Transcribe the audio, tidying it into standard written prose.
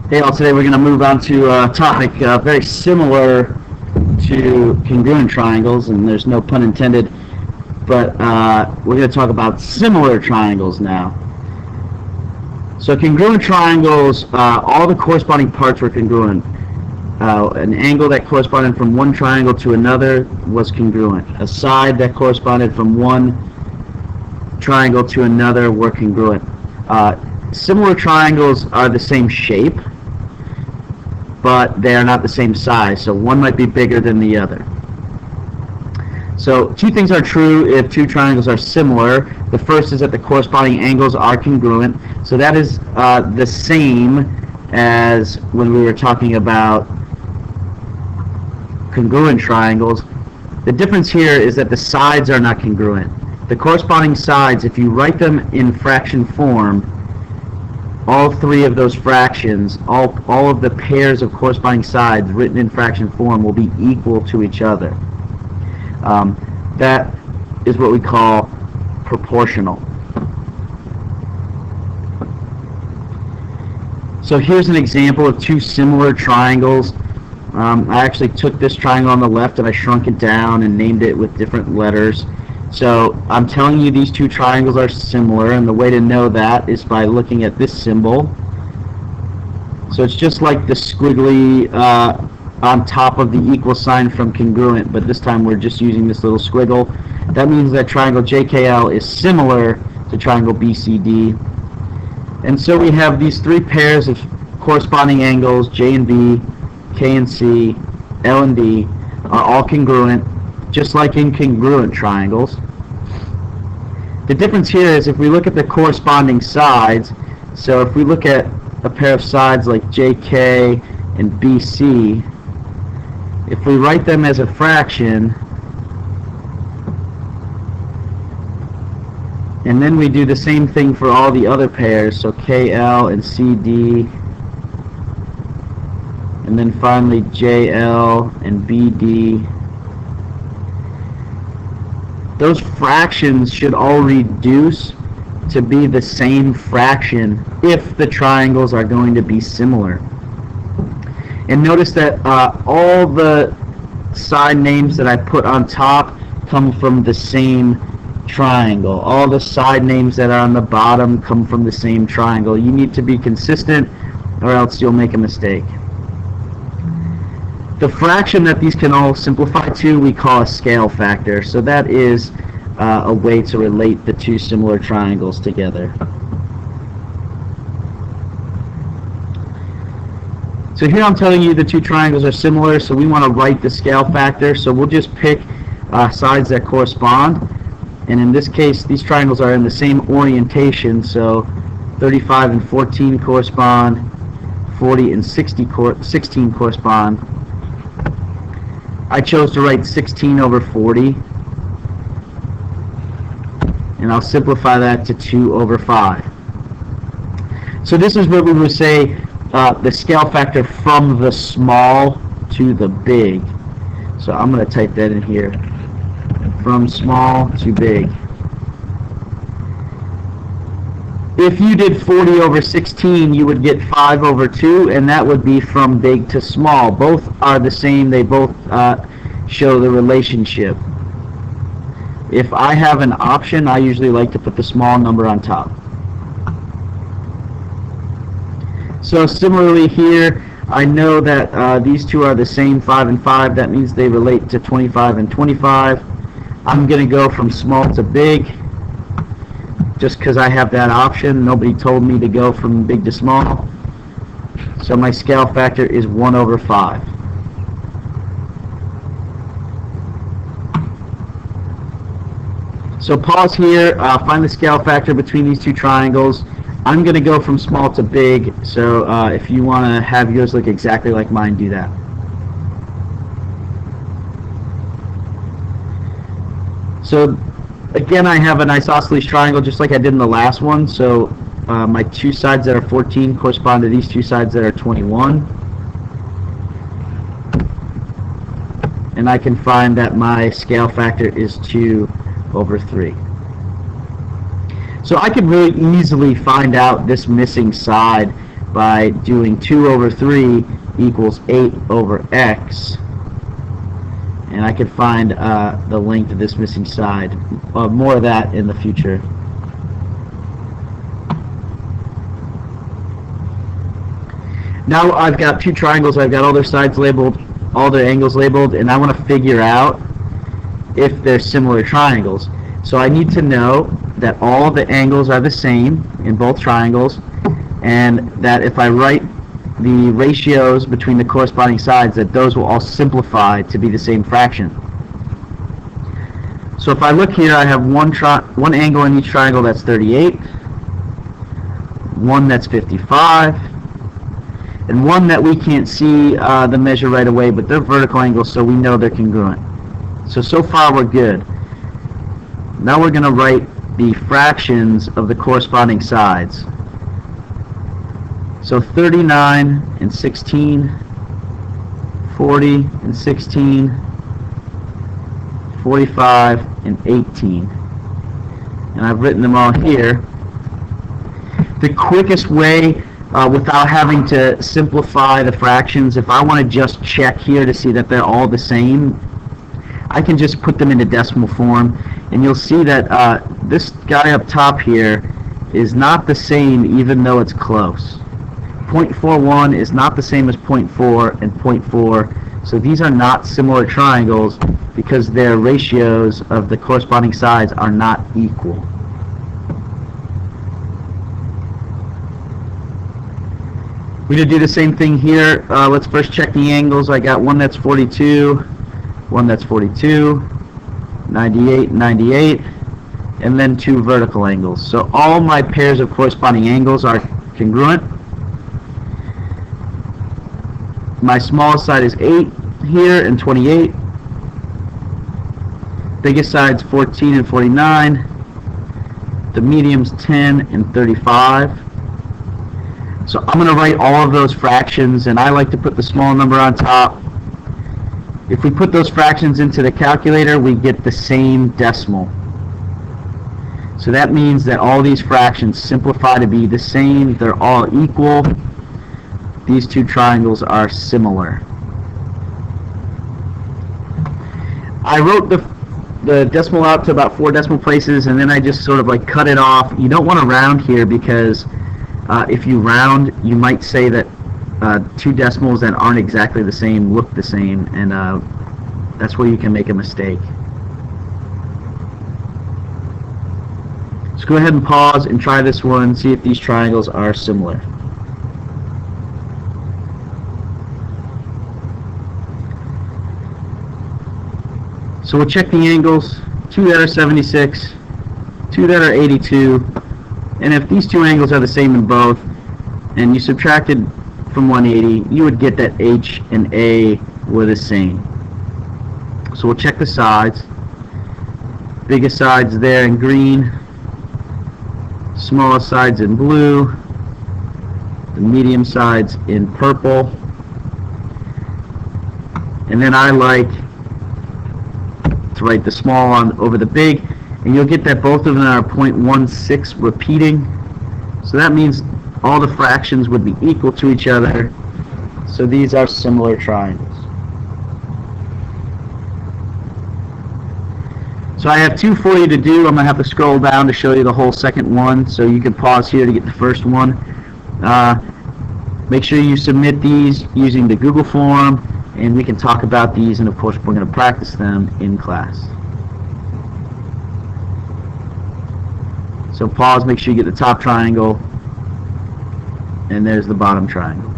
Hey all, today we're going to move on to a topic very similar to congruent triangles, and there's no pun intended, but we're going to talk about similar triangles now. So congruent triangles, all the corresponding parts were congruent. An angle that corresponded from one triangle to another was congruent. A side that corresponded from one triangle to another were congruent. Similar triangles are the same shape, but they are not the same size, so one might be bigger than the other. So two things are true if two triangles are similar. The first is that the corresponding angles are congruent, so that is the same as when we were talking about congruent triangles. The difference here is that the sides are not congruent. The corresponding sides, if you write them in fraction form, all three of those fractions, all of the pairs of corresponding sides written in fraction form will be equal to each other. That is what we call proportional. So here's an example of two similar triangles. I actually took this triangle on the left and I shrunk it down and named it with different letters. So I'm telling you these two triangles are similar, and the way to know that is by looking at this symbol. So it's just like the squiggly on top of the equal sign from congruent, but this time we're just using this little squiggle. That means that triangle JKL is similar to triangle BCD. And so we have these three pairs of corresponding angles, J and B, K and C, L and D, are all congruent, just like in congruent triangles. The difference here is if we look at the corresponding sides, so if we look at a pair of sides like JK and BC, if we write them as a fraction, and then we do the same thing for all the other pairs, so KL and CD, and then finally JL and BD, those fractions should all reduce to be the same fraction if the triangles are going to be similar. And notice that all the side names that I put on top come from the same triangle. All the side names that are on the bottom come from the same triangle. You need to be consistent or else you'll make a mistake. The fraction that these can all simplify to we call a scale factor. So that is a way to relate the two similar triangles together. So here I'm telling you the two triangles are similar, so we want to write the scale factor. So we'll just pick sides that correspond. And in this case, these triangles are in the same orientation, so 35 and 14 correspond, 40 and 16 correspond. I chose to write 16 over 40, and I'll simplify that to 2 over 5. So this is what we would say the scale factor from the small to the big. So I'm going to type that in here, from small to big. If you did 40 over 16, you would get 5 over 2, and that would be from big to small. Both are the same. They both show the relationship. If I have an option, I usually like to put the small number on top. So similarly here, I know that these two are the same, 5 and 5. That means they relate to 25 and 25. I'm going to go from small to big, just because I have that option. Nobody told me to go from big to small. So my scale factor is 1 over 5. So pause here, find the scale factor between these two triangles. I'm going to go from small to big, so if you want to have yours look exactly like mine, do that. So again, I have an isosceles triangle just like I did in the last one. So my two sides that are 14 correspond to these two sides that are 21. And I can find that my scale factor is 2 over 3. So I could really easily find out this missing side by doing 2 over 3 equals 8 over x. And I could find the length of this missing side. More of that in the future. Now I've got two triangles. I've got all their sides labeled, all their angles labeled, and I want to figure out if they're similar triangles. So I need to know that all the angles are the same in both triangles, and that if I write the ratios between the corresponding sides, that those will all simplify to be the same fraction. So if I look here, I have one angle in each triangle that's 38, one that's 55, and one that we can't see the measure right away, but they're vertical angles, so we know they're congruent. So far we're good. Now we're going to write the fractions of the corresponding sides. So 39 and 16, 40 and 16, 45 and 18. And I've written them all here. The quickest way, without having to simplify the fractions, if I want to just check here to see that they're all the same, I can just put them into decimal form, and you'll see that this guy up top here is not the same even though it's close. 0.41 is not the same as 0.4 and 0.4, so these are not similar triangles because their ratios of the corresponding sides are not equal. We're going to do the same thing here. Let's first check the angles. I got one that's 42, one that's 42, 98, 98, and then two vertical angles. So all my pairs of corresponding angles are congruent. My smallest side is 8 here and 28. Biggest side's 14 and 49. The medium's 10 and 35. So I'm going to write all of those fractions, and I like to put the small number on top. If we put those fractions into the calculator, we get the same decimal. So that means that all these fractions simplify to be the same. They're all equal. These two triangles are similar. I wrote the decimal out to about 4 decimal places, and then I just sort of like cut it off. You don't want to round here because if you round, you might say that two decimals that aren't exactly the same look the same, and that's where you can make a mistake. So go ahead and pause and try this one, see if these triangles are similar. So we'll check the angles, two that are 76, two that are 82, and if these two angles are the same in both, and you subtracted from 180, you would get that H and A were the same. So we'll check the sides. Biggest side's there in green, smallest side's in blue, the medium side's in purple, and then I like to write the small on over the big, and you'll get that both of them are 0.16 repeating, so that means all the fractions would be equal to each other, so these are similar triangles. So I have two for you to do. I'm going to have to scroll down to show you the whole second one, so you can pause here to get the first one. Make sure you submit these using the Google form, and we can talk about these, and of course we're going to practice them in class. So pause, make sure you get the top triangle, and there's the bottom triangle.